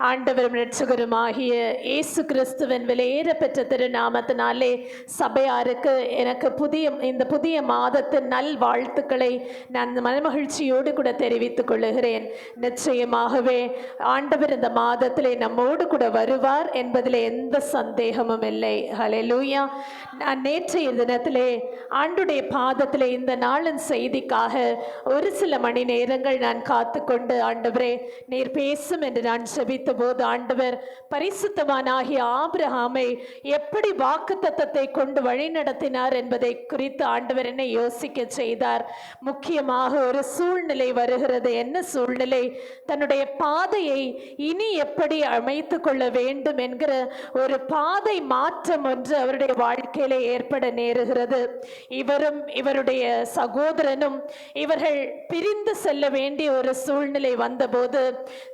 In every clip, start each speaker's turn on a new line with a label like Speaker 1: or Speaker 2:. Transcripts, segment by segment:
Speaker 1: ஆண்டவரும் இரட்சகருமாகிய இயேசு கிறிஸ்துவின் விலையேறப்பெற்ற திருநாமத்தினாலே சபையாருக்கு எனக்கு இந்த புதிய மாதத்தின் நல் வாழ்த்துக்களை நான் மனமகிழ்ச்சியோடு கூட தெரிவித்துக் கொள்ளுகிறேன். நிச்சயமாகவே ஆண்டவர் இந்த மாதத்திலே நம்மோடு கூட வருவார் என்பதில் எந்த சந்தேகமும் இல்லை. ஹல்லேலூயா. நான் நேற்றைய தினத்திலே ஆண்டுடைய பாதத்திலே இந்த நாளின் செய்திக்காக ஒரு சில மணி நேரங்கள் நான் காத்துக்கொண்டு, ஆண்டவரே நீர் பேசும் என்று நான் செபித்த போது ஆண்டவர் பரிசுத்தவானாகிய ஆபிரகாமை எப்படி வாக்குத்தத்தத்தை கொண்டு வழி நடத்தினார் என்பதை குறித்து ஆண்டவர் என்னை யோசிக்க செய்தார். முக்கியமாக ஒரு சூழ்நிலை வருகிறது. என்ன சூழ்நிலை? தன்னுடைய பாதையை இனி எப்படி அமைத்து கொள்ள வேண்டும் என்கிற ஒரு பாதை மாற்றம் ஒன்று அவருடைய வாழ்க்கையிலே ஏற்பட நேருகிறது. இவரும் இவருடைய சகோதரனும் இவர்கள் பிரிந்து செல்ல வேண்டிய ஒரு சூழ்நிலை வந்தபோது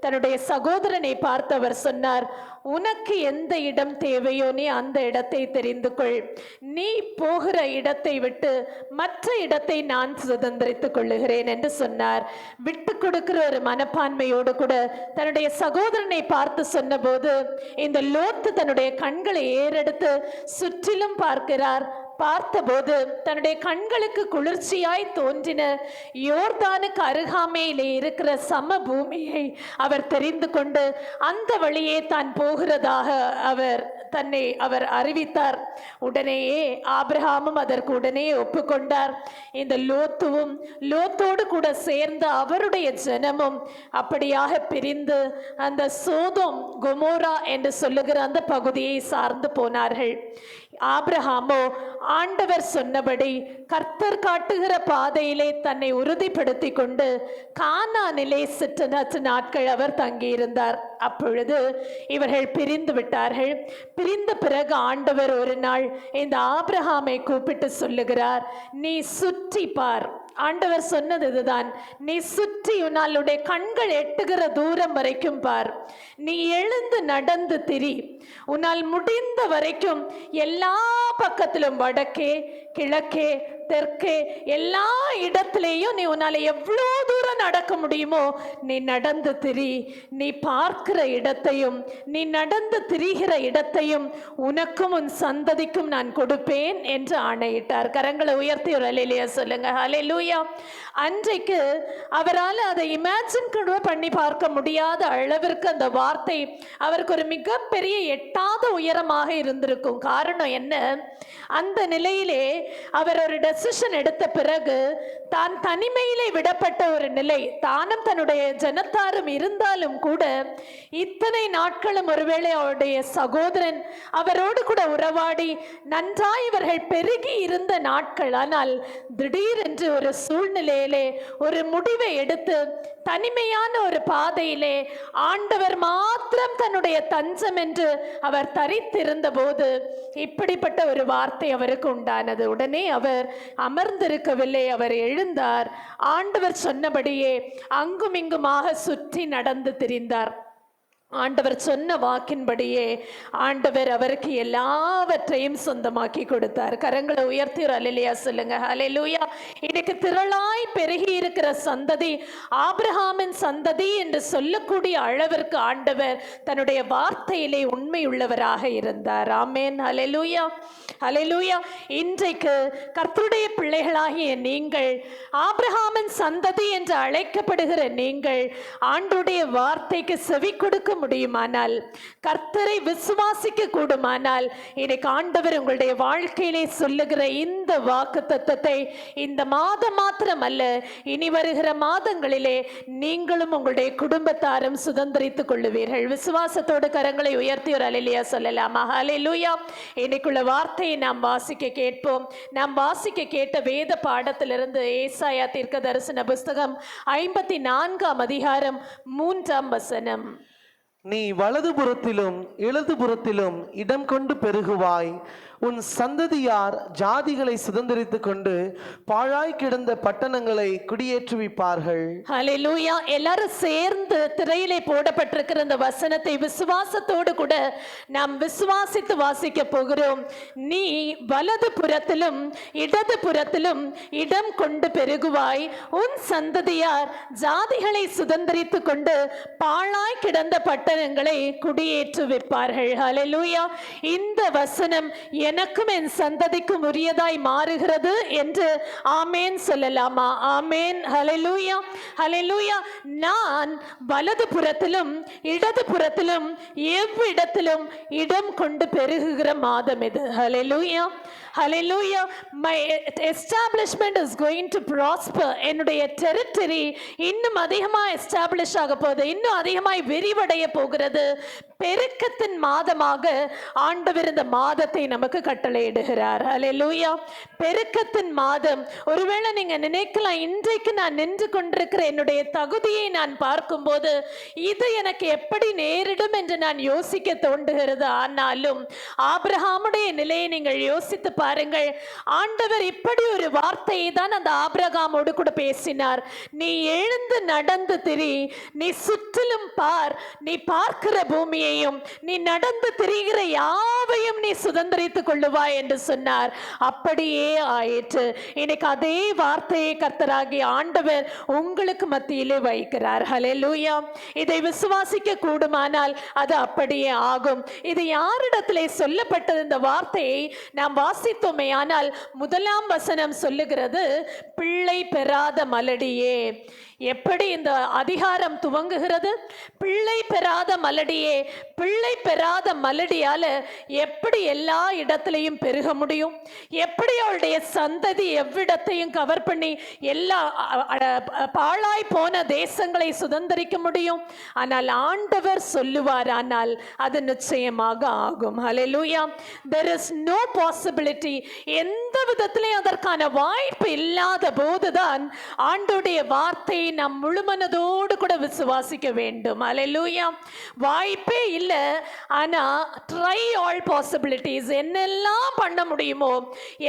Speaker 1: தன்னுடைய சகோதரனை பார்த்து அவர் சொன்னார், உனக்கு எந்த இடம் தேவையோ நீ அந்த இடத்தை தெரிந்து கொள். நீ போகிற இடத்தை விட்டு மற்ற இடத்தை நான் சுதந்திரித்துக் கொள்ளுகிறேன் என்று சொன்னார். விட்டு கொடுக்கிற ஒரு மனப்பான்மையோடு கூட தன்னுடைய சகோதரனை பார்த்து சொன்னபோது இந்த லோத்து தன்னுடைய கண்களை ஏறெடுத்து சுற்றிலும் பார்க்கிறார். பார்த்தபோது தன்னுடைய கண்களுக்கு குளிர்ச்சியாய் தோன்றின யோர்தானுக்கு அருகாமையிலே இருக்கிற சமபூமியை அவர் தெரிந்து கொண்டு அந்த வழியே தான் போகிறதாக அவர் அறிவித்தார். உடனேயே ஆபிரகாமும் அதற்கு உடனே ஒப்புக்கொண்டார். இந்த லோத்தோடு கூட சேர்ந்து அவருடைய ஜனமும் அப்படியாக பிரிந்து அந்த சோதோம் கொமோரா என்று சொல்லுகிற அந்த பகுதியை சார்ந்து போனார்கள். ஆபிரகாமோ ஆண்டவர் சொன்னபடி கர்த்தர் காட்டுகிற பாதையிலே தன்னை உறுதிப்படுத்தி கொண்டு கானானிலே சற்று நாட்கள் அவர் தங்கியிருந்தார். அப்பொழுது இவர்கள் பிரிந்து விட்டார்கள். பிரிந்த பிறகு ஆண்டவர் ஒரு நாள் இந்த ஆபிரகாமை கூப்பிட்டு சொல்லுகிறார், நீ சுற்றி பார். ஆண்டவர் சொன்னது இதுதான், நீ சுற்றி உன்னுடைய கண்கள் எட்டுகிற தூரம் வரைக்கும் பார். நீ எழுந்து நடந்து திரி. உன்னால் முடிந்த வரைக்கும் எல்லா பக்கத்திலும் வடக்கே கிழக்கே தெற்கே எல்லா இடத்திலேயும் நீ உன்னால எவ்வளோ தூரம் நடக்க முடியுமோ நீ நடந்து திரி. நீ பார்க்கிற இடத்தையும் நீ நடந்து திரிகிற இடத்தையும் உனக்கும் உன் சந்ததிக்கும் நான் கொடுப்பேன் என்று ஆணையிட்டார். கரங்களை உயர்த்தி ஒரு அல்லேலூயா சொல்லுங்க. ஹல்லேலூயா. அன்றைக்கு அவரால் அதை இமேஜின் கூட பண்ணி பார்க்க முடியாத அளவிற்கு அந்த வார்த்தை அவருக்கு ஒரு மிகப்பெரிய எட்டாத உயரமாக இருந்திருக்கும். காரணம் என்ன? அந்த நிலையிலே அவர் ஒரு டெசிஷன் எடுத்த பிறகு தான் தனிமையிலே விடப்பட்ட ஒரு நிலை, தானும் தன்னுடைய ஜனத்தாரும் இருந்தாலும் கூட இத்தனை நாட்களும் ஒருவேளை அவருடைய சகோதரன் அவரோடு கூட உறவாடி நன்றாய் இவர்கள் பெருகி இருந்த நாட்கள். ஆனால் திடீரென்று ஒரு சூழ்நிலையிலே ஒரு முடிவை எடுத்து தனிமையான ஒரு பாதையிலே ஆண்டவர் மாத்திரம் தன்னுடைய தஞ்சம் என்று அவர் தரித்திருந்த போது இப்படிப்பட்ட ஒரு வார்த்தை அவருக்கு உண்டானது. உடனே அவர் அமர்ந்திருக்கவில்லை, அவர் எழுந்தார். ஆண்டவர் சொன்னபடியே அங்கும் இங்குமாக சுற்றி நடந்து திரிந்தார். ஆண்டவர் சொன்ன வாக்கின்படியே ஆண்டவர் அவருக்கு எல்லாவற்றையும் சொந்தமாக்கி கொடுத்தார். கரங்களை உயர்த்தி ஒரு அல்லேலூயா சொல்லுங்க. ஹல்லேலூயா. இன்னைக்கு திரளாய் பெருகி இருக்கிற சந்ததி ஆபிரகாமின் சந்ததி என்று சொல்லக்கூடிய அளவிற்கு ஆண்டவர் தன்னுடைய வார்த்தையிலே உண்மை உள்ளவராக இருந்தார். ஆமென். ஹல்லேலூயா. ஹல்லேலூயா. இன்றைக்கு கர்த்தருடைய பிள்ளைகளாகிய நீங்கள், ஆபிரகாமின் சந்ததி என்று அழைக்கப்படுகிற நீங்கள் ஆண்டவருடைய வார்த்தைக்கு செவி கொடுக்க முடியுமானால், கர்த்தரை விசுவாசிக்க கூடுமானால், இன்னைக்கு ஆண்டவர் உங்களுடைய வாழ்க்கையிலே சொல்லுகிற இந்த வாக்குத்தத்தத்தை இந்த மாதம் மாத்திரம் அல்ல, இனி வருகிற மாதங்களிலே நீங்களும் உங்களுடைய குடும்பத்தாரும் சுதந்திரித்துக் கொள்ளுவீர்கள். விசுவாசத்தோடு கரங்களை உயர்த்தி ஒரு அல்லேலூயா சொல்லலாமா? ஹல்லேலூயா. இன்னைக்குள்ள வார்த்தையை நாம் வாசிக்க கேட்போம். நாம் வாசிக்க கேட்ட வேத பாடத்திலிருந்து ஏசாயா தீர்க்க தரிசன புஸ்தகம் 54ஆம் அதிகாரம் 3ஆம் வசனம்.
Speaker 2: நீ வலதுபுறத்திலும் இடதுபுறத்திலும் இடம் கொண்டு பெருகுவாய். உன் சந்ததியார் ஜாதிகளை சுதந்தரித்துக் கொண்டு பாழாய் கிடந்த பட்டணங்களை குடியேற்றுவிப்பார்கள்.
Speaker 1: ஹல்லேலூயா. எல்லாரும் சேர்ந்து திரையிலே போடப்பட்டிருக்கிற இந்த வசனத்தை விசுவாசத்தோடு கூட நாம் விசுவாசித்து வாசிக்க போகிறோம். நீ வலது புறத்திலும் இடது புறத்திலும் இடம் கொண்டு பெருகுவாய், உன் சந்ததியார் ஜாதிகளை சுதந்தரித்துக் கொண்டு பாழாய் கிடந்த பட்டணங்களை குடியேற்றுவிப்பார்கள். ஹல்லேலூயா. இந்த வசனம் எனக்கும் என் சந்ததிக்கும் உரியதாய் மாறுகிறது என்று ஆமேன் சொல்லலாமா? ஆமேன். ஹல்லேலூயா, ஹல்லேலூயா. நான் வலது புறத்திலும் இடது புறத்திலும் எவ்விடத்திலும் இடம் கொண்டு பெருகுகிற மாதம் இது. ஹல்லேலூயா, ஹல்லேலூயா. My establishment is going to prosper. என்னுடைய டெரிட்டரி இன்னும் அதிகமாக எஸ்டாப்ளிஷ் ஆக போகுது, இன்னும் அதிகமாய் விரிவடைய போகிறது. பெருக்கத்தின் மாதமாக ஆண்டவர் இந்த மாதத்தை நமக்கு கட்டளையிடுகிறார். ஹல்லேலூயா. பெருக்கத்தின் மாதம். ஒருவேளை நீங்க நினைக்கலாம், இன்றைக்கு நான் நின்று கொண்டிருக்கிற என்னுடைய தகுதியை நான் பார்க்கும்போது இது எனக்கு எப்படி நேரிடும் என்று நான் யோசிக்க தோன்றுகிறது. ஆனாலும் ஆபிரகாமுடைய நிலையை நீங்கள் யோசித்து பாருங்கள். ஆண்டவர் இப்படி ஒரு வார்த்தையை தான் அந்த ஆபிரகாமோடு கூட பேசினார். நீ எழுந்து நடந்து திரி, நீ சுற்றிலும் பார், நீ பார்க்கிற பூமியையும் நீ நடந்து திரிகிற யாவையும் நீ சுதந்தரித்துக் கொள்ளுவாய் என்று சொன்னார். அப்படியே ஆயிற்று. இன்னைக்கு அதே வார்த்தையை கர்த்தராகிய ஆண்டவர் உங்களுக்கு மத்தியிலே வைக்கிறார். ஹல்லேலூயா. இதை விசுவாசிக்க கூடுமானால் அது அப்படியே ஆகும். இது யாரிடத்திலே சொல்லப்பட்டது? இந்த வார்த்தையை நாம் வாசித்தோமே ஆனால் முதலாம் வசனம் சொல்லுகிறது, பிள்ளை பெறாத மலடியே. எப்படி இந்த அதிகாரம் துவங்குகிறது? பிள்ளை பெறாத மலடியே. பிள்ளை பெறாத மலடியால எப்படி எல்லா இடத்திலையும் பெருக முடியும்? எப்படி அவளுடைய சந்ததி எவ்விடத்தையும் கவர் பண்ணி எல்லா பாழாய் போன தேசங்களை சுதந்தரிக்க முடியும்? ஆனால் ஆண்டவர் சொல்லுவார், ஆனால் அது நிச்சயமாக ஆகும். ஹல்லேலூயா. there is no possibility. எந்த விதத்திலையும் அதற்கான வாய்ப்பு இல்லாத போதுதான் ஆண்டவருடைய வார்த்தையை நாம் முழுமனதோடு கூட விசுவாசிக்க வேண்டும். ஹல்லேலூயா. வாய்ப்பே இல்லை, ஆனா ட்ரை ஆல் பாசிபிலிட்டிஸ். என்னெல்லாம் பண்ண முடியுமோ,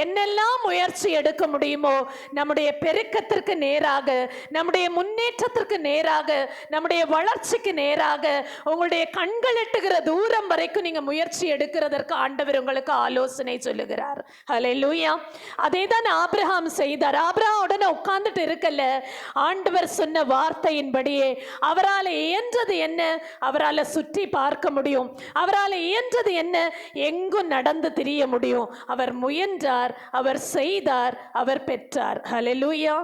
Speaker 1: என்னெல்லாம் முயற்சி எடுக்க முடியுமோ, நம்முடைய பெருக்கத்திற்கு நேராக, நம்முடைய முன்னேற்றத்திற்கு நேராக, நம்முடைய வளர்ச்சிக்கு நேராக, உங்களுடைய கண்கள் எட்டுகிற தூரம் வரைக்கும் நீங்க முயற்சி எடுக்கிறதற்கு ஆண்டவர் உங்களுக்கு ஆலோசனை சொல்லுகிறார். ஹல்லேலூயா. அதே தான் ஆபிரகாம் செய்தார். ஆபிரகாம் உடனே உட்கார்ந்துட்டு இருக்கல, ஆண்டவர் சொன்ன வார்த்தையின்படியே அவரால் இயன்றது என்ன? அவரால் சுற்றி பார்க்க முடியும். அவரால் இயன்றது என்ன? எங்கும் நடந்து திரிய முடியும். அவர் முயன்றார், அவர் செய்தார், அவர் பெற்றார். ஹல்லேலூயா,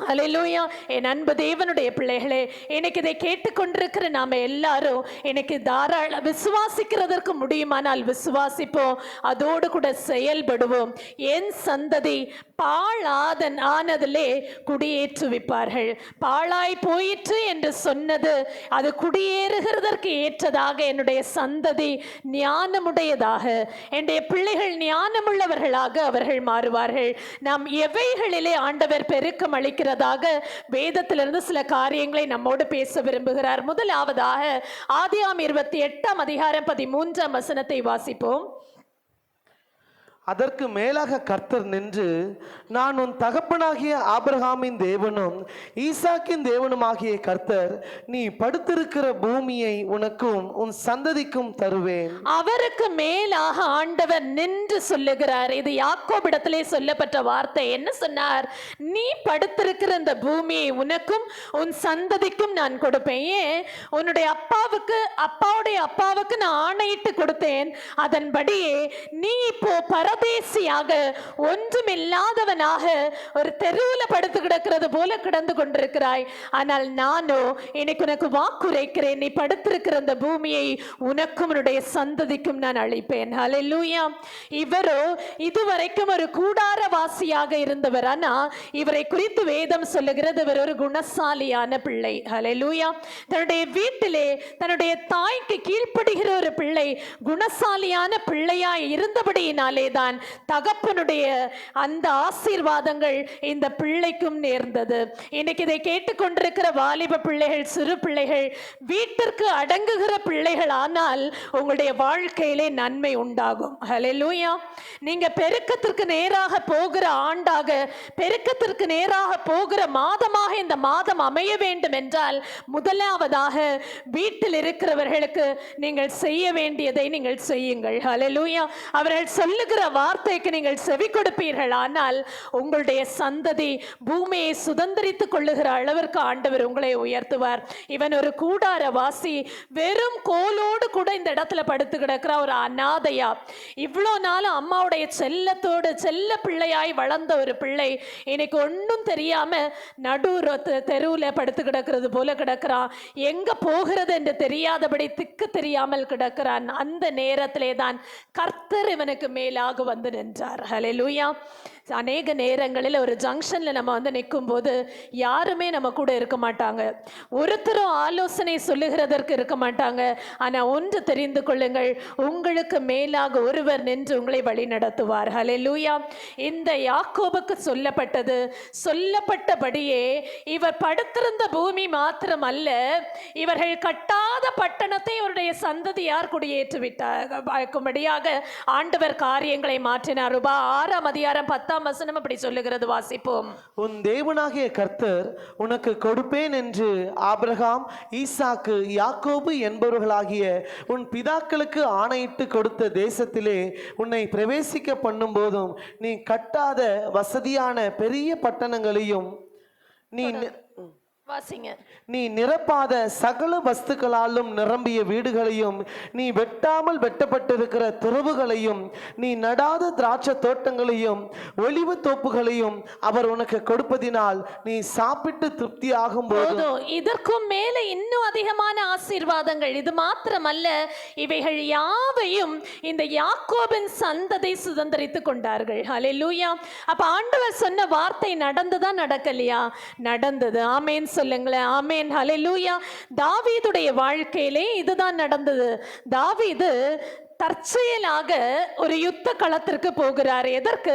Speaker 1: ஹல்லேலூயா. என் அன்பு தேவனுடைய பிள்ளைகளே, இன்னைக்கு இதை கேட்டுக்கொண்டிருக்கிற நாம எல்லாரும் இன்னைக்கு தாராள விசுவாசிக்கிறதற்கு முடியுமானால் விசுவாசிப்போம், அதோடு கூட செயல்படுவோம். என் சந்ததி பாழாதன் ஆனதிலே குடியேற்றுவிப்பார்கள். பாழாய் போயிற்று என்று சொன்னது அது குடியேறுகிறதற்கு ஏற்றதாக என்னுடைய சந்ததி ஞானமுடையதாக, என்னுடைய பிள்ளைகள் ஞானமுள்ளவர்களாக அவர்கள் மாறுவார்கள். நாம் எவைகளிலே ஆண்டவர் பெருக்கம் அளிக்கிறதாக வேதத்திலிருந்து சில காரியங்களை நம்மோடு பேச விரும்புகிறார். முதலாவதாக ஆதியாகமம் 28 அதிகாரம் 13 வசனத்தை வாசிப்போம்.
Speaker 2: அதற்கு மேலாக கர்த்தர் நின்று, நான் உன் தகப்பனாகிய ஆபிரகாமின் தேவனும் ஈசாக்கின் தேவனுமாகிய கர்த்தர், நீ படுத்திருக்கிற பூமியை உனக்கும் உன் சந்ததிக்கும் தருவேன்.
Speaker 1: அவருக்கு மேலாக ஆண்டவர் நின்று சொல்லுகிறார். இது யாக்கோபிடத்திலே சொல்லப்பட்ட வார்த்தை. என்ன சொன்னார்? நீ படுத்திருக்கிற இந்த பூமியை உனக்கும் உன் சந்ததிக்கும் நான் கொடுப்பேன். ஏன்? உன்னுடைய அப்பாவுக்கு, அப்பாவுடைய அப்பாவுக்கு நான் ஆணையிட்டு கொடுத்தேன். அதன்படியே நீ இப்போ பரதேசியாக, ஒன்றுமில்லாதவனாக ஒரு தெருவுல படுத்து கிடக்கிறது போல கிடந்து கொண்டிருக்கிறாய். ஆனால் நானோ இன்னைக்கு உனக்கு வாக்குரைக்கிறேன், நீ படுத்திருக்கிற அந்த பூமியை உனக்கும் உன்னுடைய சந்ததிக்கும் நான் அளிப்பேன். ஹல்லேலூயா. இவரோ இதுவரைக்கும் ஒரு கூடாரவாசியாக இருந்தவர். ஆனா இவரை குறித்து வேதம் சொல்லுகிறது, இவர் ஒரு குணசாலியான பிள்ளை. ஹல்லேலூயா. தன்னுடைய வீட்டிலே தன்னுடைய தாய்க்கு கீழ்ப்படுகிற ஒரு பிள்ளை, குணசாலியான பிள்ளையாய் இருந்தபடியினாலே தான் போலதான் தகப்பனுடைய அந்த ஆசீர்வாதங்கள் இந்த பிள்ளைக்கும் நேர்ந்தது. இன்னைக்கு இதை கேட்டுக்கொண்டிருக்கிற வாலிப பிள்ளைகள், சிறு பிள்ளைகள், வீட்டிற்கு அடங்குகிற பிள்ளைகள் ஆனால் உங்களுடைய வாழ்க்கையிலே நன்மை உண்டாகும். ஹல்லேலூயா. நீங்க பெருக்கத்திற்கு நேராக போகிற ஆண்டாக, பெருக்கத்திற்கு நேராக போகிற மாதமாக இந்த மாதம் அமைய வேண்டும் என்றால் முதலாவதாக வீட்டில் இருக்கிறவர்களுக்கு நீங்கள் செய்ய வேண்டியதை நீங்கள் செய்யுங்கள். ஹல்லேலூயா. அவர்கள் சொல்லுகிற வார்த்தைக்கு நீங்கள் செவி கொடுப்பீர்கள் ஆனால் உங்களுடைய சந்ததி பூமியை சுதந்திரித்துக் கொள்ளுகிற அளவிற்கு ஆண்டவர் உங்களை உயர்த்துவார். இவன் ஒரு கூடார வாசி, வெறும் கோலோடு கூட இந்த இடத்துல படுத்து கிடக்கிற ஒரு அநாதையா, இவ்வளோ நாளும் அம்மாவுடைய செல்லத்தோடு செல்ல பிள்ளையாய் வளர்ந்த ஒரு பிள்ளை இன்னைக்கு ஒன்றும் தெரியாம நடு தெருவுல படுத்து கிடக்கிறது போல கிடக்கிறான். எங்க போகிறது என்று தெரியாதபடி திக்கு தெரியாமல் கிடக்கிறான். அந்த நேரத்திலே தான் கர்த்தர் இவனுக்கு மேலாக வந்து நின்றார். ஹல்லேலூயா. அநேக நேரங்களில் ஒரு ஜங்ஷன்ல நம்ம வந்து நிற்கும் போது யாருமே நம்ம கூட இருக்க மாட்டாங்க, ஒருத்தரும் ஆலோசனை சொல்லுகிறதற்கு இருக்க மாட்டாங்க. ஆனா ஒன்று தெரிந்து கொள்ளுங்கள், உங்களுக்கு மேலாக ஒருவர் நின்று உங்களை வழி நடத்துவார். ஹல்லேலூயா. இந்த யாக்கோபுக்கு சொல்லப்பட்டபடியே இவர் படுத்திருந்த பூமி மாத்திரம் அல்ல, இவர்கள் கட்டாத பட்டணத்தை இவருடைய சந்ததியார் குடியேற்றி விட்டார்படியாக ஆண்டவர் காரியங்களை மாற்றினார். 6ஆம் அதிகாரம் 10ஆம் வசனம் அப்படி சொல்லுகிறது. வாசிப்போம்.
Speaker 2: உன் தேவனாகிய கர்த்தர் உனக்கு கொடுப்பேன் என்று ஆபிரகாம், ஈசாக்கு, யாக்கோபு என்பவர்களாகிய உன் பிதாக்களுக்கு ஆணையிட்டு கொடுத்த தேசத்திலே உன்னை பிரவேசிக்க பண்ணும் போதும் நீ கட்டாத வசதியான பெரிய பட்டணங்களையும் நீ நிரப்பாத சகல வஸ்துக்களாலும் நிரம்பிய வீடுகளையும், நீ வெட்டாமல் வெட்டப்பட்டிருக்கிற துறவுகளையும், நீ நடாத திராட்சை தோட்டங்களையும் ஒலிவ தோப்புகளையும் அவர் உனக்கு கொடுப்பதினால் நீ சாப்பிட்டு திருப்தி ஆகும் போது
Speaker 1: இதற்கும் மேல இன்னும் அதிகமான ஆசீர்வாதங்கள். இது மாத்திரமல்ல, இவைகள் யாவையும் இந்த யாக்கோபின் சந்ததி சுதந்திரித்துக் கொண்டார்கள். ஹல்லேலூயா. அப்ப ஆண்டவர் சொன்ன வார்த்தை நடந்ததா நடக்கலையா? நடந்தது. ஆமென் சொல்லுங்களேன். ஆமென். ஹல்லேலூயா. தாவீதுடைய வாழ்க்கையிலே இதுதான் நடந்தது. தாவீது தற்செயலாக ஒரு யுத்த களத்திற்கு போகிறார். எதற்கு?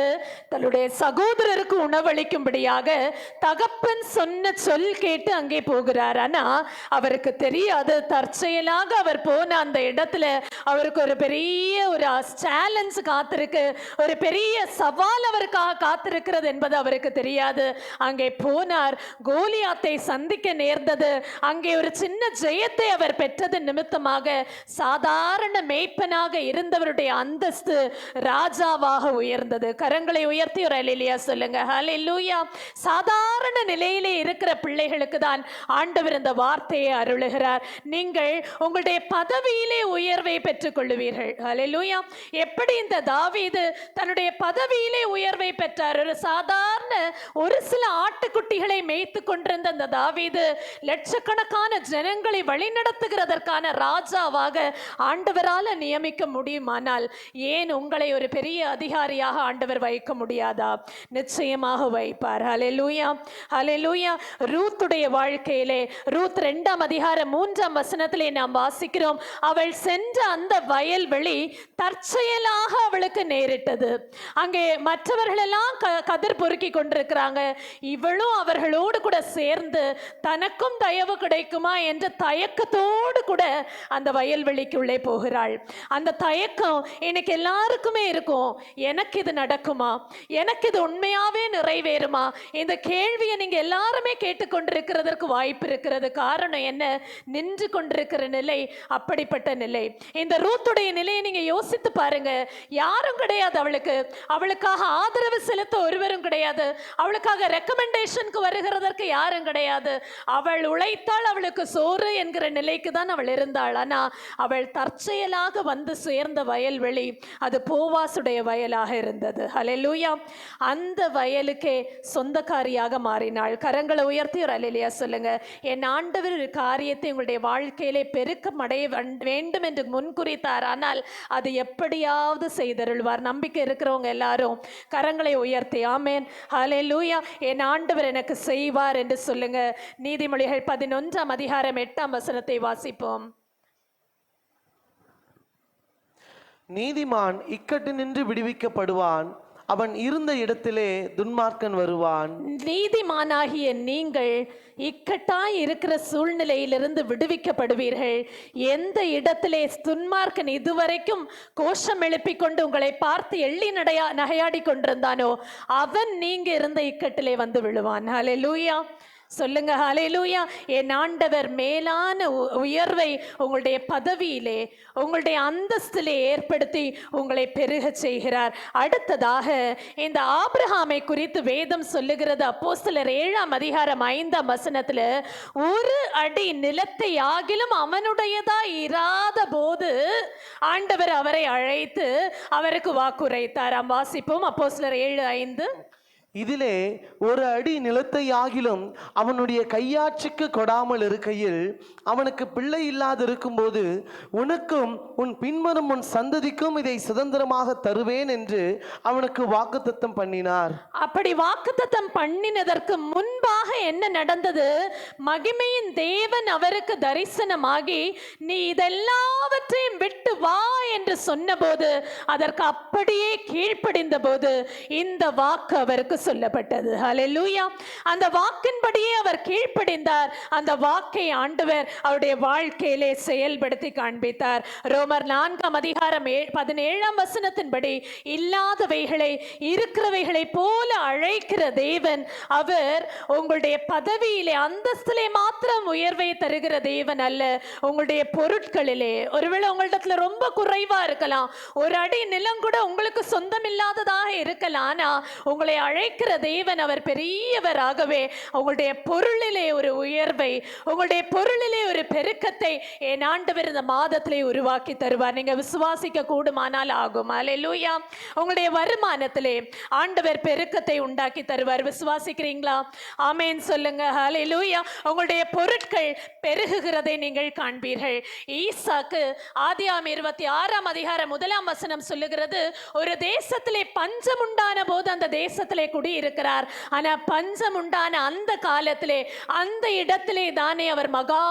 Speaker 1: தன்னுடைய சகோதரருக்கு உணவளிக்கும்படியாக தகப்பன் சொன்ன சொல் கேட்டு அங்கே போகிறார். ஆனா அவருக்கு தெரியாது, தற்செயலாக அவர் போன அந்த இடத்துல அவருக்கு ஒரு பெரிய ஒரு சேலஞ்ச் காத்திருக்கு, ஒரு பெரிய சவால் அவருக்காக காத்திருக்கிறது என்பது அவருக்கு தெரியாது. அங்கே போனார், கோலியாத்தை சந்திக்க நேர்ந்தது. அங்கே ஒரு சின்ன ஜெயத்தை அவர் பெற்றது நிமித்தமாக சாதாரண மேய்ப்பனாக இருந்தவருடைய அந்தஸ்து ராஜாவாக உயர்ந்தது. கரங்களை உயர்த்தி ஒரு அல்லேலூயா சொல்லுங்க. ஹல்லேலூயா. சாதாரண நிலையிலே இருக்கிற பிள்ளைகளுக்கு தான் ஆண்டவர் இந்த வார்த்தையை அருளுகிறார். நீங்கள் உங்களுடைய பதவியிலே உயர்வை பெற்றுக் கொள்ளுவீர்கள். ஹல்லேலூயா. எப்படி இந்த தாவீது தன்னுடைய பதவியிலே உயர்வை பெற்றார்? ஒரு சாதாரண ஒரு சில ஆட்டுக்குட்டிகளை மேய்த்து கொண்டிருந்த அந்த தாவீது லட்சக்கணக்கான ஜனங்களை வழிநடத்துகிறதற்கான ராஜாவாக ஆண்டவரால் நியமிக்க முடியுமானால் ஏன் உங்களை ஒரு பெரிய அதிகாரியாக ஆண்டவர் வைக்க முடியாதா? நிச்சயமாக வைப்பார். ஹல்லேலூயா. ஹல்லேலூயா. ரூத்துடைய வாழ்க்கையிலே ரூத் 2ஆம் அதிகாரம் 3ஆம் வசனத்திலே நாம் வாசிக்கிறோம், அவள் சென்ற அந்த வயல்வெளி தற்செயலாக அவளுக்கு நேரிட்டது. அங்கே மற்றவர்கள் எல்லாம் கதிர் பொறுக்கி கொண்டிருக்கிறாங்க, இவளும் அவர்களோடு கூட சேர்ந்து தனக்கும் தயவு கிடைக்குமா என்ற தயக்கத்தோடு கூட அந்த வயல்வெளிக்குள்ளே போகிறாள். அந்த தயக்கம் இன்னைக்கு எல்லாருக்குமே இருக்கும். எனக்கு இது நடக்குமா? எனக்கு இது உண்மையாவே நிறைவேறுமா? இந்த கேள்வியை நீங்க எல்லாருமே கேட்டுக்கொண்டிருக்கிறதற்கு வாய்ப்பு இருக்கிறது. காரணம் என்ன? நின்று கொண்டிருக்கிற நிலை அப்படிப்பட்ட நிலை. இந்த ரூத்துடைய நிலையை நீங்க யோசித்து பாருங்க. யாரும் கிடையாது அவளுக்கு, அவளுக்காக ஆதரவு செலுத்த ஒருவரும் கிடையாது, அவளுக்காக ரெக்கமெண்டேஷனுக்கு வருகிறதற்கு யாரும் கிடையாது. அவள் உழைத்தால் அவளுக்கு சோறு என்கிற நிலைக்கு தான் அவள் இருந்தாள். ஆனா அவள் தற்செயலாக வந்து சேர்ந்த வயல்வெளி அது போவாசுடைய வயலாக இருந்தது. ஹல்லேலூயா. அந்த வயலுக்கே சொந்தக்காரியாக மாறினாள். கரங்களை உயர்த்தி ஒரு அல்லேலூயா சொல்லுங்க. என் ஆண்டவர் ஒரு காரியத்தை உங்களுடைய வாழ்க்கையிலே பெருக்கம் அடைய வேண்டும் என்று முன்குறித்தார். ஆனால் அது எப்படியாவது செய்தருள்வார். நம்பிக்கை இருக்கிறவங்க எல்லாரும் கரங்களை உயர்த்தி ஆமென் ஹல்லேலூயா என் ஆண்டவர் எனக்கு செய்வார் என்று சொல்லுங்க. நீதிமொழிகள் 11ஆம் அதிகாரம் 8ஆம் வசனத்தை வாசிப்போம்.
Speaker 2: நீதிமான் இக்கட்டினின்று விடுவிக்கப்படுவான், அவன் இருந்த இடத்திலே துன்மார்க்கன் வருவான்.
Speaker 1: நீதிமானாகிய நீங்கள் இக்கட்டாய் இருக்கிற சூழ்நிலையிலிருந்து விடுவிக்கப்படுவீர்கள். எந்த இடத்திலே துன்மார்க்கன் இதுவரைக்கும் கோஷம் எழுப்பிக் கொண்டு உங்களை பார்த்து எள்ளி நகையாடி கொண்டிருந்தானோ அவன் நீங்க இருந்த இக்கட்டிலே வந்து விழுவான். ஹல்லேலூயா சொல்லுங்க, ஹல்லேலூயா. என் ஆண்டவர் மேலான உயர்வை உங்களுடைய பதவியிலே, உங்களுடைய அந்தஸ்திலே ஏற்படுத்தி உங்களை பெருக செய்கிறார். அடுத்ததாக இந்த ஆபிரகாமை குறித்து வேதம் சொல்லுகிறது. அப்போஸ்தலர் 7ஆம் அதிகாரம் 5ஆம் வசனத்துல, ஒரு அடி நிலத்தை ஆகிலும் அவனுடையதா இராத போது ஆண்டவர் அவரை அழைத்து அவருக்கு வாக்குரைத்தாராம். வாசிப்போம் அப்போஸ்தலர் 7:5.
Speaker 2: இதிலே ஒரு அடி நிலத்தை ஆகிலும் அவனுடைய கையாட்சிக்கு கொடாமல் இருக்கையில் அவனுக்கு பிள்ளை இல்லாதிருக்கும் போது உனக்கும் உன் பின்வரும் உன் சந்ததிக்கும் இதை சுதந்திரமாக தருவேன் என்று அவனுக்கு வாக்குத்தத்தம் பண்ணினார். அப்படி
Speaker 1: வாக்குத்தத்தம் பண்ணினதற்கு முன்பாக என்ன நடந்தது? மகிமையின் தேவன் அவருக்கு தரிசனமாகி நீ இதெல்லாவற்றையும் விட்டு வா என்று சொன்னபோது அதற்கு அப்படியே கீழ்ப்படிந்த போது இந்த வாக்கு அவருக்கு சொல்லப்பட்டது. ஹல்லேலூயா. அந்த வாக்கின்படியே அவர் கீழ்ப்படிந்தார். அந்த வாக்கை ஆண்டவர் அவருடைய வாழ்க்கையிலே செயல்படுத்தி காண்பித்தார். ரோமர் 4ஆம் அதிகாரம் 17ஆம் வசனத்தின்படி இல்லாதவைகளை இருக்கிறவைகளை போல அழைக்கிற தேவன் அவர் உங்களுடைய பதவியிலே அந்தஸ்திலே மாத்திரம் உயர்வை தருகிற தேவன் அல்ல, உங்களுடைய பொருட்களிலே. ஒருவேளை உங்களிடத்துல ரொம்ப குறைவா இருக்கலாம், ஒரு அடி நிலம் கூட உங்களுக்கு சொந்தம் இல்லாததாக இருக்கலாம். ஆனா உங்களை அழைக்கிற தேவன் அவர் பெரியவராகவே உங்களுடைய பொருளிலே ஒரு உயர்வை, உங்களுடைய பொருளிலே ஒரு பெருக்கத்தை என் ஆண்டவர் இந்த மாதத்திலே உருவாக்கி தருவார். நீங்க விசுவாசிக்க கூடுமானால் ஆகும். ஹல்லேலூயா. உங்களுடைய வருமானத்திலே ஆண்டவர் பெருக்கத்தை உண்டாக்கி தருவார். விசுவாசிக்கிறீங்களா? ஆமென் சொல்லுங்க. ஹல்லேலூயா. உங்களுடைய பொருட்கள் பெருகுகிறதை நீங்கள் காண்பீர்கள். ஈசாக்கு ஆதியாகமம் 26ஆம் அதிகாரம் 1ஆம் வசனம் சொல்லுகிறது, ஒரு தேசத்திலே பஞ்சம் உண்டான போது அந்த தேசத்திலே குடியிருக்கிறார். ஆனா பஞ்சம் உண்டான அந்த காலத்திலே அந்த இடத்திலே தானே அவர் மகா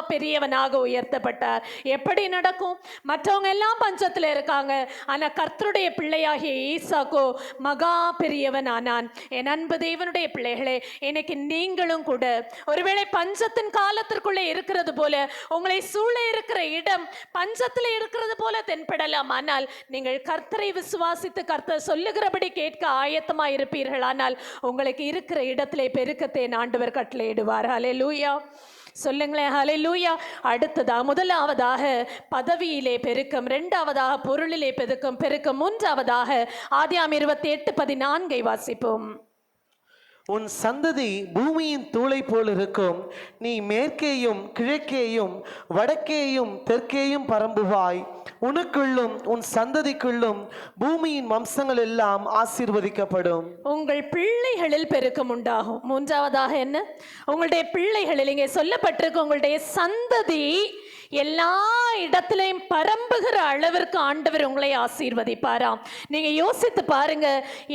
Speaker 1: பெரியவனாக உயர்த்தப்பட்டார். எப்படி நடக்கும்? மற்றவங்க எல்லாம் பஞ்சத்துல இருக்காங்க, ஆனா கர்த்தருடைய பிள்ளையாகிய ஈசாக்கோ மகா பெரியவன் ஆனான். என் அன்பு தேவனுடைய பிள்ளைகளே, இன்னைக்கு நீங்களும் கூட ஒருவேளை பஞ்சத்தின் காலத்திற்குள்ளே இருக்கிறது போல உங்களை சூழ இருக்கிற இடம் பஞ்சத்துல இருக்கிறது போல தென்படலாம். ஆனால் நீங்கள் கர்த்தரை விசுவாசித்து கர்த்தர் சொல்லுகிறபடி கேட்க ஆயத்தமா இருப்பீர்கள். ஆனால் உங்களுக்கு இருக்கிற இடத்திலே பெருக்கத்தை ஆண்டவர் கட்டளையிடுவார். ஹல்லேலூயா சொல்லுங்களேன். ஹல்லேலூயா. முதலாவதாக பதவியிலே பெருக்கம், இரண்டாவதாக பொருளிலே பெருக்கம், மூன்றாவதாக ஆதியாகமம் 28:14 வாசிப்போம்.
Speaker 2: உன் சந்ததி பூமியின் தூளை போல் இருக்கும், நீ மேற்கேயும் கிழக்கேயும் வடக்கேயும் தெற்கேயும் பரம்புவாய், உனக்குள்ளும் உன் சந்ததிக்குள்ளும் பூமியின் வம்சங்கள் எல்லாம் ஆசீர்வதிக்கப்படும். உங்கள் பிள்ளைகளில் பெருக்கம் உண்டாகும். மூன்றாவதாக என்ன? உங்களுடைய பிள்ளைகளில் இங்கே சொல்லப்பட்டிருக்கு, உங்களுடைய சந்ததி எல்லா இடத்திலையும் பரம்புகிற அளவிற்கு ஆண்டவர் உங்களை ஆசீர்வதிப்பாராம். நீங்க யோசித்து பாருங்க,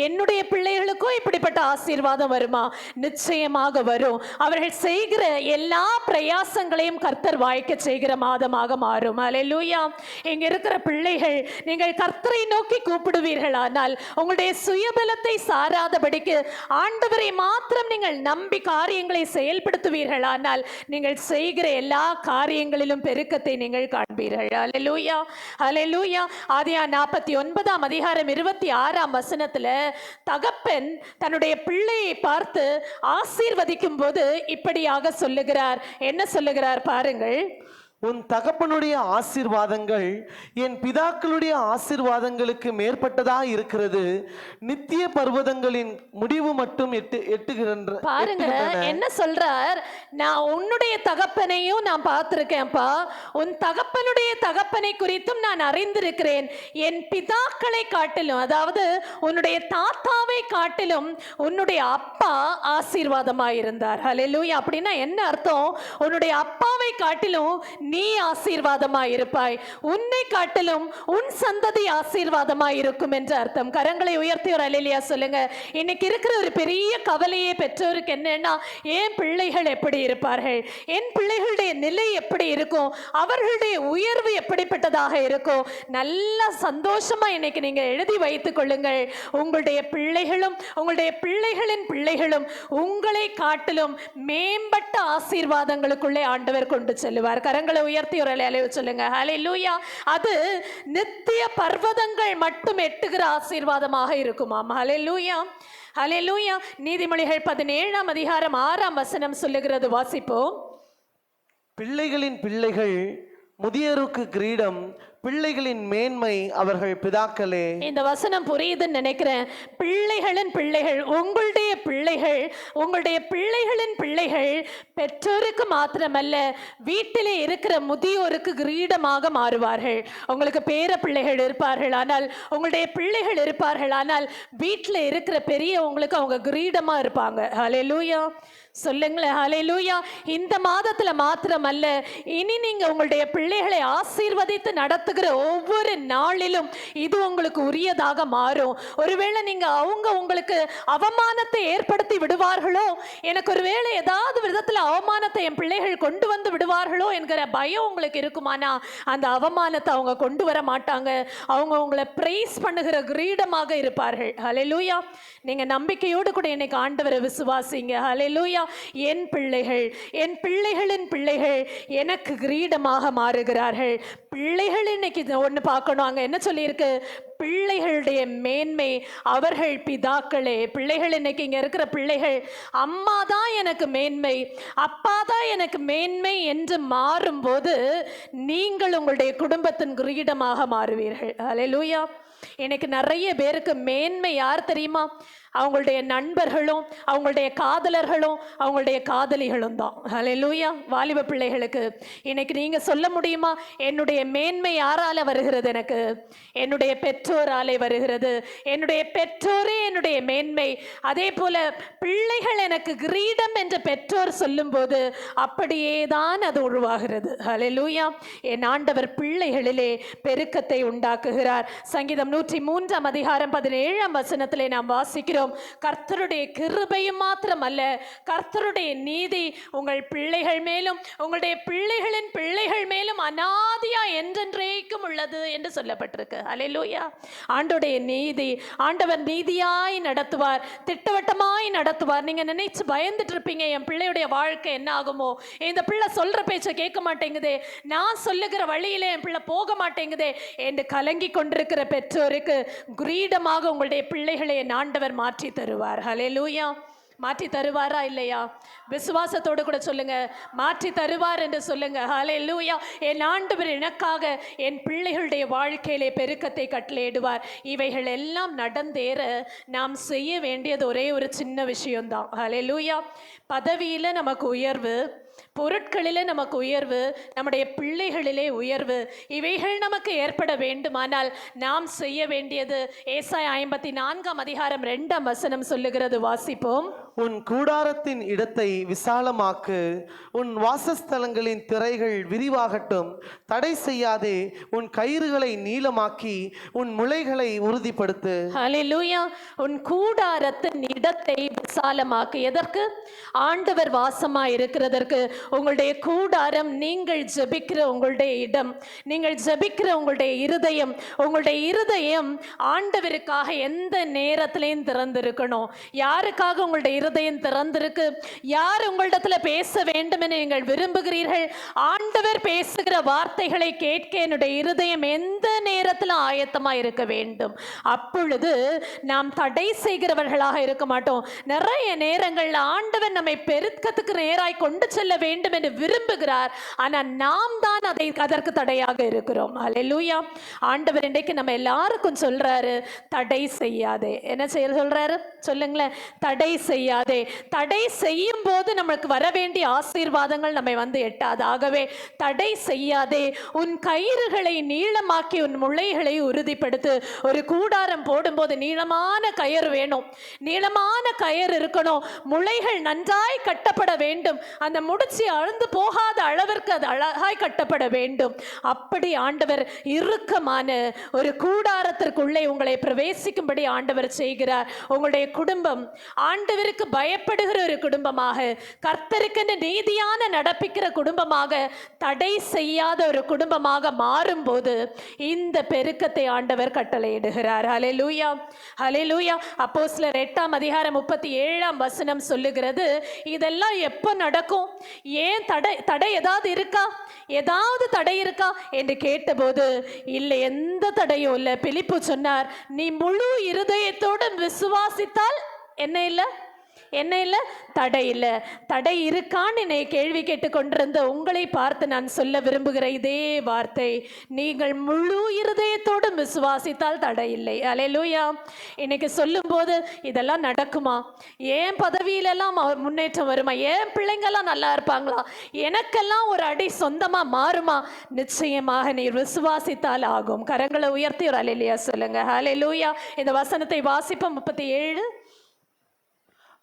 Speaker 2: என்னுடைய பிள்ளைகளுக்கும் இப்படிப்பட்ட ஆசீர்வாதம் வருமா? நிச்சயமாக வரும். அவர்கள் செய்கிற எல்லா பிரயாசங்களையும் கர்த்தர் வாய்க்க செய்கிற மாதமாக மாறும். ஹல்லேலூயா. இங்க இருக்கிற பிள்ளைகள், நீங்கள் கர்த்தரை நோக்கி கூப்பிடுவீர்கள், ஆனால் உங்களுடைய சுயபலத்தை சாராதபடிக்கு ஆண்டவரை மாத்திரம் நீங்கள் நம்பி காரியங்களை செயல்படுத்துவீர்கள், ஆனால் நீங்கள் செய்கிற எல்லா காரியங்களிலும் பெருக்கத்தை நீங்கள் காண்பீர்கள். ஹல்லேலூயா, ஹல்லேலூயா. ஆதியாகமம் 49ஆம் அதிகாரம் 26ஆம் வசனத்துல தகப்பன் தன்னுடைய பிள்ளையை பார்த்து ஆசீர்வதிக்கும் போது இப்படியாக சொல்லுகிறார். என்ன சொல்லுகிறார் பாருங்கள். உன் தகப்பனுடைய ஆசீர்வாதங்கள் என் பிதாக்களுடைய ஆசீர்வாதங்களுக்கு மேற்பட்டதா இருக்கிறது, நித்திய பர்வதங்களின் முடிவு மட்டும் எட்டுகின்ற. பாருங்க என்ன சொல்றார். நான் உன்னுடைய தகப்பனையும் நான் பார்த்திருக்கேன்ப்பா, உன் தகப்பனுடைய தகப்பனை குறித்தும் நான் அறிந்திருக்கிறேன். என் பிதாக்களை காட்டிலும், அதாவது உன்னுடைய தாத்தாவை காட்டிலும் உன்னுடைய அப்பா ஆசீர்வாதமாயிருந்தார். ஹல்லேலூயா. அப்படின்னா என்ன அர்த்தம்? உன்னுடைய அப்பாவை
Speaker 1: உன்னை காட்டிலும் நீ ஆசீர்வாதமாய் இருப்பாய், உன்னை காட்டிலும் உன் சந்ததி ஆசீர்வாதமாய் இருக்கும் என்று அர்த்தம். கரங்களை உயர்த்தி ஒரு அல்லேலூயா சொல்லுங்க. இன்னைக்கு இருக்கிற ஒரு பெரிய கவலையே பெற்றோருக்கு என்னன்னா, என் பிள்ளைகள் எப்படி இருப்பார்கள், என் பிள்ளைகளுடைய நிலை எப்படி இருக்கும், அவர்களுடைய உயர்வு எப்படிப்பட்டதாக இருக்கும். நல்லா சந்தோஷமா இன்னைக்கு நீங்க எழுதி வைத்துக் கொள்ளுங்கள். உங்களுடைய பிள்ளைகளும் உங்களுடைய பிள்ளைகளின் பிள்ளைகளும் உங்களை காட்டிலும் மேம்பட்ட ஆசீர்வாதங்களுக்குள்ளே ஆண்டவர் கொண்டு செல்லுவார். கரங்களை உயர்த்தி ஒரு அல்லேலூயா சொல்லுங்க. ஹல்லேலூயா. அது நித்திய பர்வதங்கள் மட்டும் எட்டுகிற ஆசீர்வாதமாக இருக்குமாம். ஹல்லேலூயா, ஹல்லேலூயா. நீதிமொழிகள் 17ஆம் அதிகாரம் 6ஆம் வசனம் சொல்லுகிறது, வாசிப்போம்.
Speaker 2: பிள்ளைகளின் பிள்ளைகள் முதியோருக்கு கிரீடம், பிள்ளைகளின் மேன்மை அவர்கள் பிதாக்களே. இந்த
Speaker 1: வசனம் புரியுதுன்னு நினைக்கிறேன். பிள்ளைகளின் பிள்ளைகள், உங்களுடைய பிள்ளைகள், உங்களுடைய பிள்ளைகளின் பிள்ளைகள் பெற்றோருக்கு மாத்திரமல்ல, வீட்டிலே இருக்கிற முதியோருக்கு கிரீடமாக மாறுவார்கள். உங்களுக்கு பேர பிள்ளைகள் இருப்பார்கள், ஆனால் உங்களுடைய பிள்ளைகள் இருப்பார்கள், ஆனால் வீட்டில் இருக்கிற பெரியவங்களுக்கு அவங்க கிரீடமா இருப்பாங்க. ஹல்லேலூயா சொல்லுங்களேன். ஹல்லேலூயா. இந்த மாதத்துல மாத்திரமல்ல, இனி நீங்க உங்களுடைய பிள்ளைகளை ஆசீர்வதித்து நடத்துகிற ஒவ்வொரு நாளிலும் இது உங்களுக்கு உரியதாக மாறும். ஒருவேளை நீங்க அவங்க உங்களுக்கு அவமானத்தை ஏற்படுத்தி விடுவார்களோ, எனக்கு ஒருவேளை ஏதாவது விதத்துல அவமானத்தை என் பிள்ளைகள் கொண்டு வந்து விடுவார்களோ என்கிற பயம் உங்களுக்கு இருக்குமானா, அந்த அவமானத்தை அவங்க கொண்டு வர மாட்டாங்க. அவங்க உங்களை பிரைஸ் பண்ணுகிற கிரீடமாக இருப்பார்கள். ஹல்லேலூயா. நீங்க நம்பிக்கையோடு கூட இன்னைக்கு ஆண்டவரை விசுவாசிங்க. ஹல்லேலூயா. என் பிள்ளைகள், என் பிள்ளைகளின் பிள்ளைகள் எனக்கு கிரீடமாக மாறுகிறார்கள். பிள்ளைகள் இன்னைக்கு ஒன்று பார்க்கணும். அங்க என்ன சொல்லியிருக்கு? பிள்ளைகளுடைய மேன்மை அவர்கள் பிதாக்களே. பிள்ளைகள் இன்னைக்கு இங்க இருக்கிற பிள்ளைகள், அம்மா தான் எனக்கு மேன்மை, அப்பா தான் எனக்கு மேன்மை என்று மாறும்போது நீங்கள் உங்களுடைய குடும்பத்தின் கிரீடமாக மாறுவீர்கள். ஹல்லேலூயா. எனக்கு நிறைய பேருக்கு மேன்மை யார் தெரியுமா? அவங்களுடைய நண்பர்களும் அவங்களுடைய காதலர்களும் அவங்களுடைய காதலிகளும் தான். ஹல்லேலூயா. வாலிப பிள்ளைகளுக்கு இன்னைக்கு நீங்க சொல்ல முடியுமா, என்னுடைய மேன்மை யாரால வருகிறது? எனக்கு என்னுடைய பெற்றோராலே வருகிறது. என்னுடைய பெற்றோரே என்னுடைய மேன்மை. அதே போல பிள்ளைகள் எனக்கு கிரீடம் என்று பெற்றோர் சொல்லும் போது அப்படியே தான் அது உருவாகிறது. ஹல்லேலூயா. என் ஆண்டவர் பிள்ளைகளிலே பெருக்கத்தை உண்டாக்குகிறார். சங்கீதம் 103ஆம் அதிகாரம் 17ஆம் வசனத்திலே நாம் வாசிக்கிறோம், கர்த்தருடைய கிருபையும் மாத்திரம் அல்ல, கர்த்தருடைய நீதி உங்கள் பிள்ளைகள் மேலும் உங்களுடைய பிள்ளைகளின் பிள்ளைகள் மேலும் அநாதியா என்றென்றைக்கும் உள்ளது என்று சொல்லப்பட்டிருக்கு. ஹல்லேலூயா. ஆண்டவருடைய நீதி, ஆண்டவர் நீதியாய் நடத்துவார், திட்டவட்டமாய் நடத்துவார். நீங்க நினைச்சு பயந்துட்டு இருப்பீங்க, என் பிள்ளையுடைய வாழ்க்கை என்ன ஆகுமோ, இந்த பிள்ளை சொல்ற பேச்சை கேட்க மாட்டேங்குதே, நான் சொல்லுகிற வழியிலே என் பிள்ளை போக மாட்டேங்குதே என்று கலங்கி கொண்டிருக்கிற பெற்றோருக்கு கிரீடமாக உங்களுடைய பிள்ளைகளை என் ஆண்டவர் மாற்றி தருவார். ஹல்லேலூயா. மாற்றி தருவாரா இல்லையா? விசுவாசத்தோடு கூட சொல்லுங்க, மாற்றி தருவார் என்று சொல்லுங்க. ஹல்லேலூயா. என் ஆண்டவர் எனக்காக என் பிள்ளைகளுடைய வாழ்க்கையிலே பெருக்கத்தை கட்டளையிடுவார். இவைகள் எல்லாம் நடந்தேற நாம் செய்ய வேண்டியது ஒரே ஒரு சின்ன விஷயம்தான். ஹல்லேலூயா. பதவியில நமக்கு உயர்வு, பொருட்களிலே நமக்கு உயர்வு, நம்முடைய பிள்ளைகளிலே உயர்வு, இவைகள் நமக்கு ஏற்பட வேண்டுமானால் நாம் செய்ய வேண்டியது ஏசாயா 54ஆம் அதிகாரம் 2ஆம் வசனம் சொல்லுகிறது, வாசிப்போம்.
Speaker 2: உன் கூடாரத்தின் இடத்தை விசாலமாக்கு, உன் வாசஸ்தலங்களின் திரைகள் விரிவாகட்டும், தடை செய்யாதே, உன் கயிறுகளை நீளமாக்கி உன் முளைகளை உறுதிப்படுத்து. ஹல்லேலூயா.
Speaker 1: உன் கூடாரத்தின் இடத்தை விசாலமாக்கு. எதற்கு? ஆண்டவர் வாசமாய் இருக்கிறதற்கு. உங்களுடைய கூடாரம் நீங்கள் ஜெபிக்கிற உங்களுடைய இடம், நீங்கள் ஜெபிக்கிற உங்களுடைய இருதயம். உங்களுடைய இருதயம் ஆண்டவருக்காக எந்த நேரத்திலையும் திறந்திருக்கணும். யாருக்காக உங்களுடைய இருதயம் திறந்திருக்கு? யார் உங்களிடத்துல பேச வேண்டும் என நீங்கள் விரும்புகிறீர்கள்? ஆண்டவர் பேசுகிற வார்த்தைகளை கேட்க என்னுடைய இருதயம் எந்த நேரத்திலும் ஆயத்தமா இருக்க வேண்டும். அப்பொழுது நாம் தடை செய்கிறவர்களாக இருக்க மாட்டோம். நிறைய நேரங்களில் ஆண்டவர் நம்மை பெருக்கத்துக்கு நேராய் கொண்டு செல்ல வேண்டும் என்று விரும்புகிறார். ஆனால் நாம் தான் அதற்கு தடையாக இருக்கிறோம். ஹல்லேலூயா. ஆண்டவர் இன்றைக்கு நம்ம எல்லாருக்கும் சொல்றாரு, தடை செய்யாதே. என்ன செய்ய சொல்றாரு சொல்லுங்களேன்? தடை செய்யாதே. செய்யாதே. தடை செய்யும் போது நமக்கு வர வேண்டிய ஆசீர்வாதங்கள் நம்மை வந்து எட்டாது. ஆகவே தடை செய்யாதே. உன் கயிறுகளை நீளமாக்கி உன் முளைகளை உறுதிப்படுத்து. ஒரு கூடாரம் போடும்போது நீளமான கயிறு வேணும், நீளமான கயிறு இருக்கணும், முளைகள் நன்றாய் கட்டப்பட வேண்டும், அந்த முடிச்சு அழுந்து போகாத அளவிற்கு அது அழகாய் கட்டப்பட வேண்டும். அப்படி ஆண்டவர் இறுக்கமான ஒரு கூடாரத்திற்குள்ளே உங்களை பிரவேசிக்கும்படி ஆண்டவர் செய்கிறார். உங்களுடைய குடும்பம் ஆண்டவருக்கு பயப்படுகிற ஒரு குடும்பமாக, கர்த்தருக்கு நீதியான நடப்பிக்கிற குடும்பமாக, தடை செய்யாத ஒரு குடும்பமாக மாறும்போது இந்த பெருக்கத்தை ஆண்டவர் கட்டளையிடுகிறார். ஹல்லேலூயா, ஹல்லேலூயா. அப்போஸ்தலர் 8:37 சொல்லுகிறது, இதெல்லாம் எப்போ நடக்கும்? ஏன் தடை ஏதாவது இருக்கா, ஏதாவது தடை இருக்கா என்று கேட்டபோது இல்லை, எந்த தடையும் இல்லை. பிலிப்பு சொன்னார், நீ முழு இருதயத்தோடு விசுவாசித்தால் என்ன இல்லை, என்ன இல்லை, தடை இல்லை. தடை இருக்கான்னு என்னை கேள்வி கேட்டு கொண்டிருந்த உங்களை பார்த்து நான் சொல்ல விரும்புகிற இதே வார்த்தை, நீங்கள் முழு இருதயத்தோடு விசுவாசித்தால் தடை இல்லை. அல்லேலூயா. இன்னைக்கு சொல்லும்போது இதெல்லாம் நடக்குமா, ஏன் பதவியிலெல்லாம் முன்னேற்றம் வருமா, ஏன் பிள்ளைங்கெல்லாம் நல்லா இருப்பாங்களா, எனக்கெல்லாம் ஒரு அடி சொந்தமா மாறுமா? நிச்சயமாக நீர் விசுவாசித்தால் ஆகும். கரங்களை உயர்த்தி ஒரு அல்லேலூயா சொல்லுங்க. அல்லேலூயா. இந்த வசனத்தை வாசிப்போம். 37.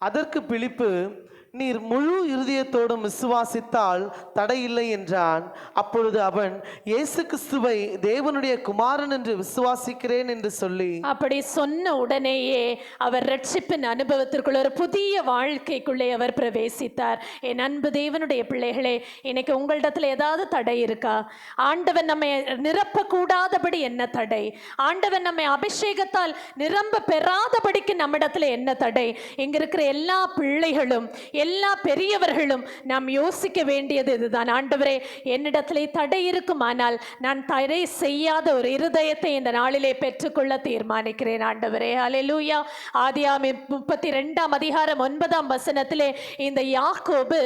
Speaker 2: அதற்கு பிலிப்பு, நீர் முழு இருதயத்தோடும் விசுவாசித்தால் தடையில்லை என்றான். அப்பொழுது அவன், இயேசு கிறிஸ்துவை தேவனுடைய குமாரன் என்று விசுவாசிக்கிறேன் என்று சொல்லி,
Speaker 1: அப்படி சொன்ன உடனேயே அவர் ரட்சிப்பின் அனுபவத்திற்குள் ஒரு புதிய வாழ்க்கைக்குள்ளே அவர் பிரவேசித்தார். என் அன்பு தேவனுடைய பிள்ளைகளே, இன்னைக்கு உங்களிடத்துல ஏதாவது தடை இருக்கா? ஆண்டவன் நம்மை நிரப்பக்கூடாதபடி என்ன தடை? ஆண்டவன் நம்மை அபிஷேகத்தால் நிரம்ப பெறாதபடிக்கு நம்மிடத்துல என்ன தடை? இங்க இருக்கிற எல்லா பிள்ளைகளும் எல்லா பெரியவர்களும் நாம் யோசிக்க வேண்டியது இதுதான். ஆண்டவரே, என்னிடத்திலே தடை இருக்குமானால் நான் தடை செய்யாத ஒரு இருதயத்தை இந்த நாளிலே பெற்றுக்கொள்ள தீர்மானிக்கிறேன் ஆண்டவரே. அல்லேலூயா. ஆதியாகமம் 32:9 இந்த யாக்கோபு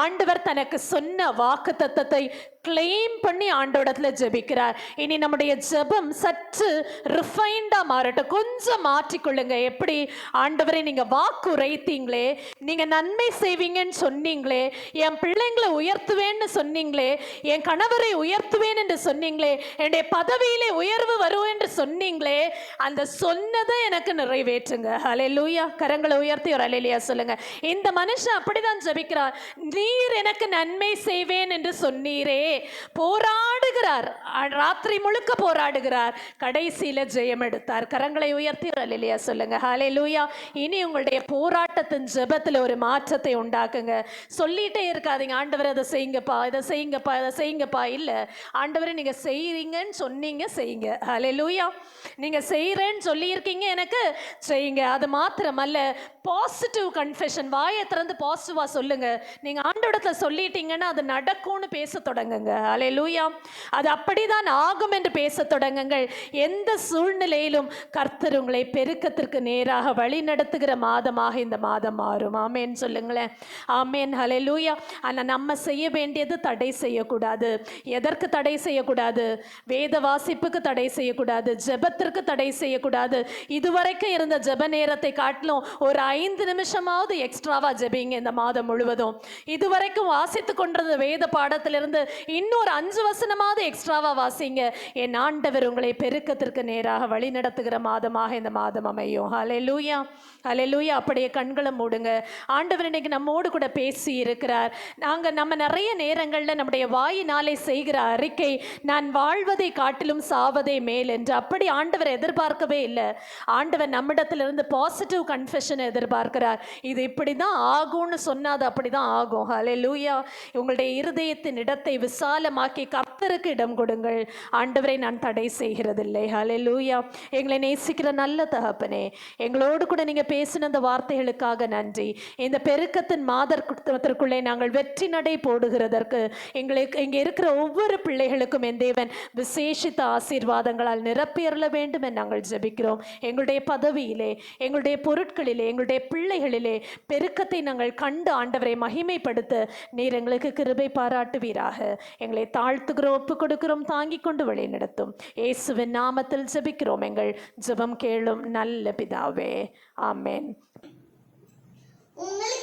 Speaker 1: ஆண்டவர் தனக்கு சொன்ன வாக்குத்தத்தத்தை கிளைம் பண்ணி ஆண்டோடத்துல ஜெபிக்கிறார். இனி நம்முடைய ஜெபம் சற்று ரிஃபைண்டா மாறட்டும். கொஞ்சம் மாற்றிக்கொள்ளுங்க. எப்படி? ஆண்டவரே, நீங்க வாக்கு உரைத்தீங்களே, நீங்க நன்மை செய்வீங்கன்னு சொன்னீங்களே, என் பிள்ளைங்களை உயர்த்துவேன்னு சொன்னீங்களே, என் கணவரை உயர்த்துவேன் என்று சொன்னீங்களே, என்னுடைய பதவியிலே உயர்வு வரும் என்று சொன்னீங்களே, அந்த சொன்னதை எனக்கு நிறைவேற்றுங்க. ஹல்லேலூயா. கரங்களை உயர்த்தி ஒரு அல்லேலூயா சொல்லுங்க. இந்த மனுஷன் அப்படிதான் ஜெபிக்கிறார். நீர் எனக்கு நன்மை செய்வேன் என்று சொன்னீரே. போராடுகிறார், ராத்திரி முழுக்க போராடுகிறார், கடைசியில ஜெயம் எடுத்தார். கரங்களை உயர்த்தி அல்லேலூயா சொல்லுங்க. ஹல்லேலூயா. இனி உங்களுடைய போராட்டத்தின் ஜெபத்துல ஒரு மாற்றத்தை உண்டாக்குங்க. சொல்லிட்டே இருக்காதீங்க, ஆண்டவர் அதை செய்யுங்கப்பா, இதை செய்யுங்கப்பா, இதை செய்யுங்கப்பா. இல்ல, ஆண்டவரை நீங்க செய்றீங்கன்னு சொன்னீங்க, செய்யுங்க. ஹல்லேலூயா. நீங்க செய்யறேன்னு சொல்லியிருக்கீங்க, எனக்கு செய்யுங்க. அது மாத்திரமல்ல, பாசிட்டிவ் கன்ஃபெஷன், வாயை திறந்து பாசிட்டிவா சொல்லுங்க. நீங்க ஆண்டவரிடத்துல சொல்லிட்டீங்கன்னா அது நடக்கும்னு பேச தொடங்குங்க. அல்லேலூயா. அது அப்படிதான் ஆகும் என்று பேச தொடங்குங்கள். எந்த சூழ்நிலையிலும் கர்த்தர் உங்களை பெருக்கத்திற்கு நேராக வழி நடத்துகிற மாதமாக இந்த மாதம் மாறும். ஆமேன் சொல்லுங்களேன். ஆமேன். ஹல்லேலூயா. ஆனால் நம்ம செய்ய வேண்டியது தடை செய்யக்கூடாது. எதற்கு தடை செய்யக்கூடாது? வேத வாசிப்புக்கு தடை செய்யக்கூடாது, ஜெபத்திற்கு தடை செய்யக்கூடாது. இதுவரைக்கும் இருந்த ஜெப நேரத்தை காட்டிலும் ஒரு 5 நிமிஷமாவது எக்ஸ்ட்ராவா ஜெபிங்க இந்த மாதம் முழுவதும். இதுவரைக்கும் வாசித்து கொண்டிருந்த வேத பாடத்திலிருந்து இன்னொரு 5 வசனமாவது எக்ஸ்ட்ராவா வாசிங்க. என் ஆண்டவர் உங்களை பெருக்கத்திற்கு நேராக வழி நடத்துகிற மாதமாக இந்த மாதம் அமையும். ஹல்லேலூயா, ஹல்லேலூயா. அப்படியே கண்களை மூடுங்க. ஆண்டவர் இன்னைக்கு நம்மோடு கூட பேசி இருக்கிறார். நம்ம நிறைய நேரங்களில் நம்முடைய வாயினாலே செய்கிற அறிக்கை, நான் வாழ்வதை காட்டிலும் சாவதே மேல் என்று, அப்படி ஆண்டவர் எதிர்பார்க்கவே இல்லை. ஆண்டவர் நம்மிடத்திலிருந்து பாசிட்டிவ் கன்ஃபெஷன் எதிர்பார்க்கிறார். இது இப்படி தான் ஆகும்னு சொன்னாது அப்படி தான் ஆகும். ஹல்லேலூயா. உங்களுடைய இருதயத்தின் இடத்தை விசாலமாக்கி கர்த்தருக்கு இடம் கொடுங்கள். ஆண்டவரை நான் தடை செய்கிறதில்லை. ஹல்லேலூயா. எங்களை நேசிக்கிற நல்ல தகப்பனே, எங்களோடு கூட நீங்க பேசின அந்த வார்த்தைகளுக்காக நன்றி. இந்த பெருக்கத்தின் மாதத்திற்குள்ளே நாங்கள் வெற்றி நடை போடுகிறதற்கு எங்களுக்கு இங்கே இருக்கிற ஒவ்வொரு பிள்ளைகளுக்கும் என் தேவன் விசேஷித்த ஆசீர்வாதங்களால் நிரப்பியறல வேண்டும் என்று நாங்கள் ஜெபிக்கிறோம். எங்களுடைய பதவியிலே, எங்களுடைய பொருட்களிலே, எங்களுடைய பிள்ளைகளிலே பெருக்கத்தை நாங்கள் கண்டு ஆண்டவரை மகிமைப்படுத்த நீர் எங்களுக்கு கிருபை பாராட்டுவீராக. எங்களை தாழ்த்துகிறோம், ஒப்பு கொடுக்கிறோம், தாங்கிக் கொண்டு வழி நடத்தும். இயேசுவின் நாமத்தில் ஜெபிக்கிறோம். எங்கள் ஜெபம் கேளும் நல்ல பிதாவே. ஆமென்.
Speaker 3: உங்களை